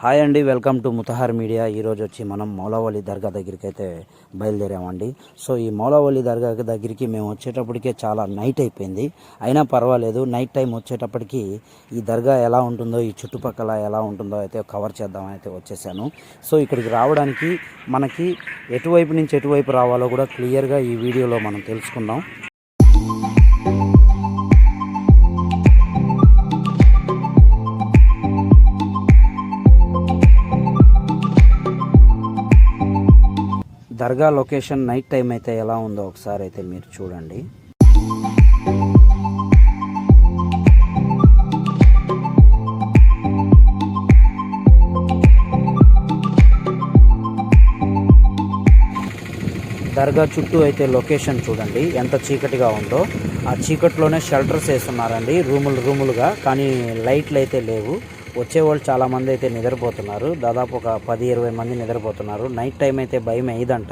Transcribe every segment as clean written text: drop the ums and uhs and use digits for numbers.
Hi అండి, welcome to ముతహర్ media. ఈరోజు వచ్చి మనం మౌలావలి దర్గా దగ్గరికి అయితే బయలుదేరామండి. సో ఈ మౌలావలి దర్గా దగ్గరికి మేము వచ్చేటప్పటికే చాలా నైట్ అయిపోయింది. అయినా పర్వాలేదు, నైట్ టైం వచ్చేటప్పటికి ఈ దర్గా ఎలా ఉంటుందో, ఈ చుట్టుపక్కల ఎలా ఉంటుందో అయితే కవర్ చేద్దామని అయితే వచ్చేసాను. సో ఇక్కడికి రావడానికి మనకి ఎటువైపు నుంచి ఎటువైపు రావాలో కూడా క్లియర్గా ఈ వీడియోలో మనం తెలుసుకుందాం. దర్గా లొకేషన్ నైట్ టైం అయితే ఎలా ఉందో ఒకసారి అయితే మీరు చూడండి. దర్గా చుట్టూ అయితే లొకేషన్ చూడండి ఎంత చీకటిగా ఉందో. ఆ చీకట్లోనే షెల్టర్స్ వేస్తున్నారండి, రూములుగా. కానీ లైట్లు అయితే లేవు. వచ్చేవాళ్ళు చాలామంది అయితే నిద్రపోతున్నారు. దాదాపు ఒక 10-20 మంది నిద్రపోతున్నారు. నైట్ టైం అయితే భయం అయ్యిదంట.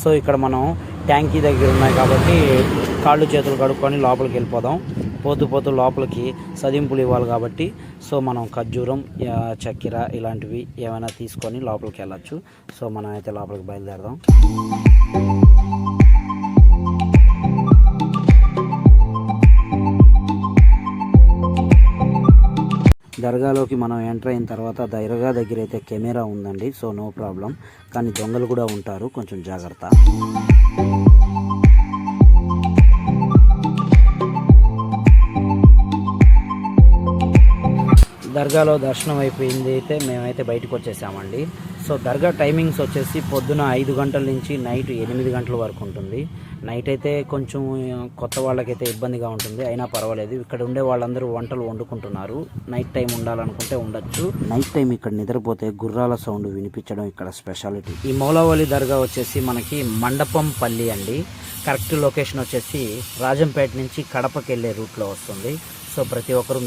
సో ఇక్కడ మనం ట్యాంకీ దగ్గర ఉన్నాయి కాబట్టి కాళ్ళు చేతులు కడుక్కొని లోపలికి వెళ్ళిపోదాం. పోతూ లోపలికి సదింపులు ఇవ్వాలి కాబట్టి సో మనం ఖర్జూరం, చక్కెర ఇలాంటివి ఏమైనా తీసుకొని లోపలికి వెళ్ళచ్చు. సో మనం అయితే లోపలికి బయలుదేరదాం. దర్గాలోకి మనం ఎంటర్ అయిన తర్వాత దర్గా దగ్గర అయితే కెమెరా ఉందండి. So no problem. కానీ దొంగలు కూడా ఉంటారు, కొంచెం జాగ్రత్త. దర్గాలో దర్శనం అయిపోయింది, అయితే మేమైతే బయటకు వచ్చేసామండి. సో దర్గా టైమింగ్స్ వచ్చేసి పొద్దున 5 గంటల నుంచి నైట్ 8 గంటల వరకు ఉంటుంది. నైట్ అయితే కొంచెం కొత్త వాళ్ళకైతే ఇబ్బందిగా ఉంటుంది, అయినా పర్వాలేదు. ఇక్కడ ఉండే వాళ్ళందరూ వంటలు వండుకుంటున్నారు. నైట్ టైం ఉండాలనుకుంటే ఉండొచ్చు. నైట్ టైం ఇక్కడ నిద్రపోతే గుర్రాల సౌండ్ వినిపించడం ఇక్కడ స్పెషాలిటీ. ఈ మౌలావలి దర్గా వచ్చేసి మనకి మండపం పల్లి అండి. కరెక్ట్ లొకేషన్ వచ్చేసి రాజంపేట నుంచి కడపకి వెళ్ళే రూట్లో వస్తుంది. సో ప్రతి ఒక్కరు